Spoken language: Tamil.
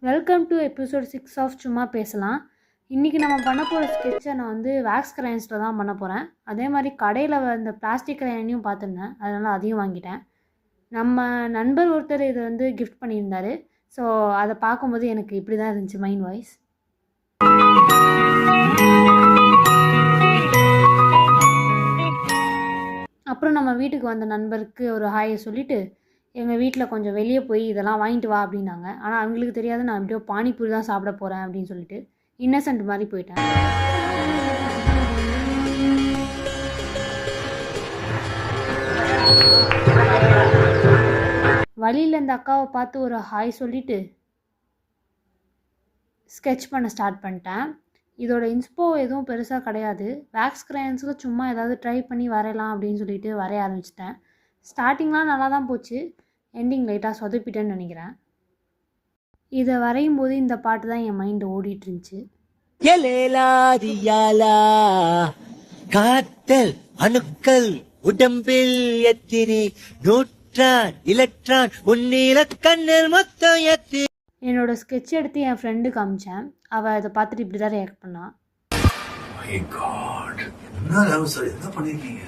வெல்கம் டு எபிசோட் 6 ஆஃப் சும்மா பேசலாம். இன்றைக்கி நம்ம பண்ண போகிற ஸ்கெட்சை நான் வந்து வேக்ஸ் கிரையன்ஸில் தான் பண்ண போகிறேன். அதே மாதிரி கடையில் இந்த பிளாஸ்டிக் கிரையனையும் பார்த்துருந்தேன், அதனால் அதையும் வாங்கிட்டேன். நம்ம நண்பர் ஒருத்தர் இதை வந்து கிஃப்ட் பண்ணியிருந்தார். ஸோ அதை பார்க்கும்போது எனக்கு இப்படி தான் இருந்துச்சு மைண்ட் வாய்ஸ். அப்புறம் நம்ம வீட்டுக்கு வந்த நண்பருக்கு ஒரு ஹாயை சொல்லிவிட்டு எங்கள் வீட்டில் கொஞ்சம் வெளியே போய் இதெல்லாம் வாங்கிட்டு வா அப்படின்னாங்க. ஆனால் அவங்களுக்கு தெரியாது நான் எப்படியோ பானிபூரி தான் சாப்பிட போகிறேன் அப்படின்னு சொல்லிட்டு இன்னசென்ட் மாதிரி போயிட்டேன். வழியில் இந்த அக்காவை பார்த்து ஒரு ஹாய் சொல்லிவிட்டு ஸ்கெட்ச் பண்ண ஸ்டார்ட் பண்ணிட்டேன். இதோட இன்ஸ்போ எதுவும் பெருசாக கிடையாது. வேக்ஸ் கிரையன்ஸில் சும்மா ஏதாவது ட்ரை பண்ணி வரையலாம் அப்படின்னு சொல்லிட்டு வரைய ஆரம்பிச்சிட்டேன். ஸ்டார்டிங்லாம் நல்லா தான் போச்சு, எண்டிங் லைட்டாக சொதப்பிட்டேன்னு நினைக்கிறேன். இதை வரையும் போது இந்த பாட்டு தான் என் மைண்டு ஓடிட்டு இருந்துச்சு. காத்தல் அணுக்கள் உடம்பில் எத்திரி நூற்றான் இலற்றான் உன்னில கண்ணில் மொத்தம் எத்தி. என்னோட ஸ்கெட்ச் எடுத்து என் ஃப்ரெண்டு காமிச்சேன். அவள் அதை பார்த்துட்டு இப்படி தான் ரியாக்ட் பண்ணான். என்ன பண்ணிருக்கீங்க?